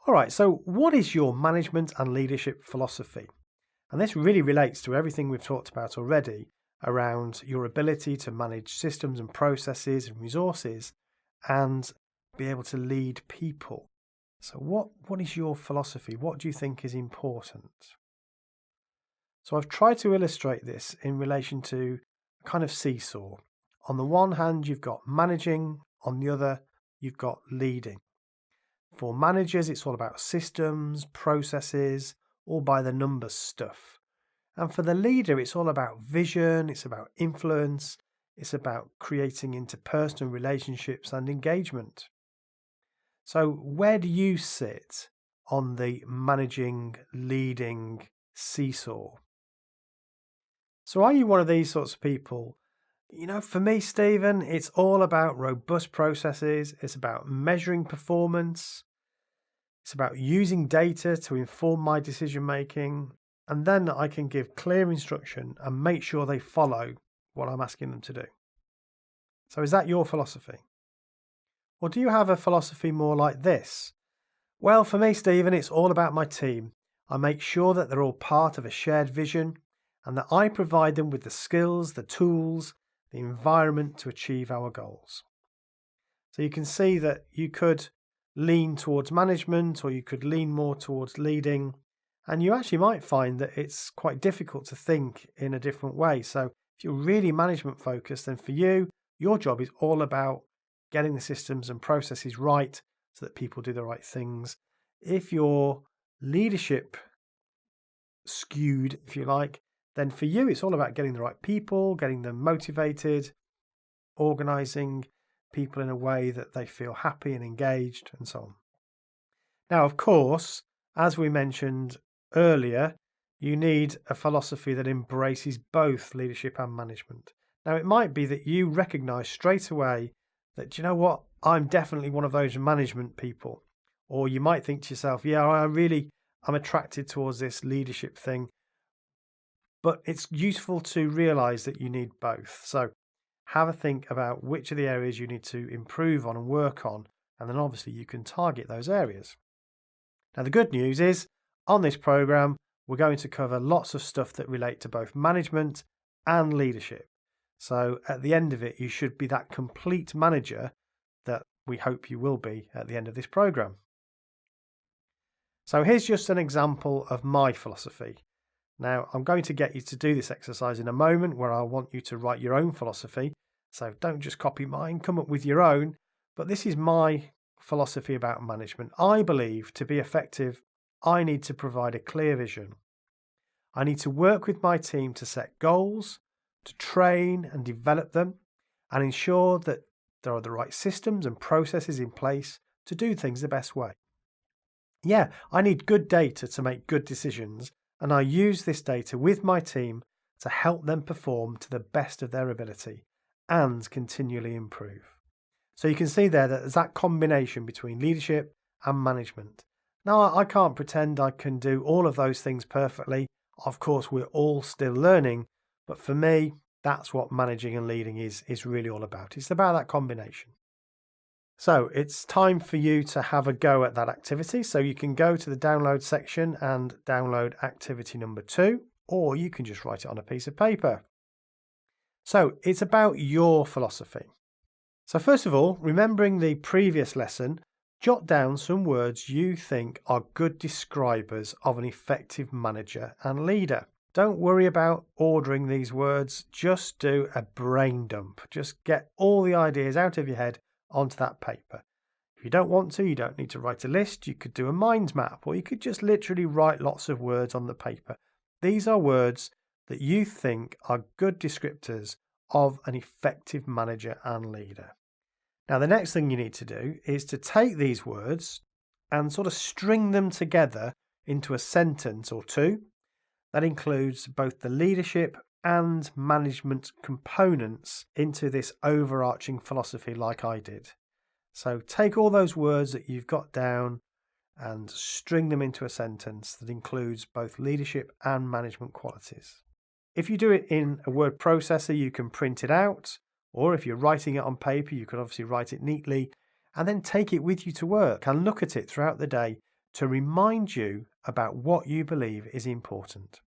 All right, so what is your management and leadership philosophy? And this really relates to everything we've talked about already around your ability to manage systems and processes and resources and be able to lead people. So what is your philosophy? What do you think is important? So I've tried to illustrate this in relation to a kind of seesaw. On the one hand, you've got managing, on the other, you've got leading. For managers, it's all about systems, processes, all by the numbers stuff. And for the leader, it's all about vision, it's about influence, it's about creating interpersonal relationships and engagement. So where do you sit on the managing, leading seesaw? So are you one of these sorts of people? For me, Stephen, it's all about robust processes. It's about measuring performance. It's about using data to inform my decision making. And then I can give clear instruction and make sure they follow what I'm asking them to do. So is that your philosophy? Or do you have a philosophy more like this? Well, for me, Stephen, it's all about my team. I make sure that they're all part of a shared vision and that I provide them with the skills, the tools, the environment to achieve our goals. So you can see that you could lean towards management or you could lean more towards leading, and you actually might find that it's quite difficult to think in a different way. So if you're really management focused, then for you, your job is all about getting the systems and processes right so that people do the right things. If you're leadership skewed, if you like, then for you, it's all about getting the right people, getting them motivated, organizing people in a way that they feel happy and engaged and so on. Now, of course, as we mentioned earlier, you need a philosophy that embraces both leadership and management. Now, it might be that you recognize straight away that, do you know what, I'm definitely one of those management people. Or you might think to yourself, yeah, I'm attracted towards this leadership thing. But it's useful to realize that you need both. So have a think about which of the areas you need to improve on and work on, and then obviously you can target those areas. Now, the good news is on this program, we're going to cover lots of stuff that relate to both management and leadership. So at the end of it, you should be that complete manager that we hope you will be at the end of this program. So here's just an example of my philosophy. Now, I'm going to get you to do this exercise in a moment where I want you to write your own philosophy. So don't just copy mine, come up with your own. But this is my philosophy about management. I believe to be effective, I need to provide a clear vision. I need to work with my team to set goals, to train and develop them, and ensure that there are the right systems and processes in place to do things the best way. Yeah, I need good data to make good decisions, and I use this data with my team to help them perform to the best of their ability and continually improve. So you can see there that there's that combination between leadership and management. Now, I can't pretend I can do all of those things perfectly. Of course, we're all still learning, but for me, that's what managing and leading is really all about. It's about that combination. So it's time for you to have a go at that activity. So you can go to the download section and download activity number 2, or you can just write it on a piece of paper. So it's about your philosophy. So first of all, remembering the previous lesson, jot down some words you think are good describers of an effective manager and leader. Don't worry about ordering these words. Just do a brain dump. Just get all the ideas out of your head onto that paper. If you don't want to, you don't need to write a list. You could do a mind map, or you could just literally write lots of words on the paper. These are words that you think are good descriptors of an effective manager and leader. Now, the next thing you need to do is to take these words and sort of string them together into a sentence or two that includes both the leadership and management components into this overarching philosophy like I did. So take all those words that you've got down and string them into a sentence that includes both leadership and management qualities. If you do it in a word processor, you can print it out, or if you're writing it on paper, you can obviously write it neatly and then take it with you to work and look at it throughout the day. to remind you about what you believe is important.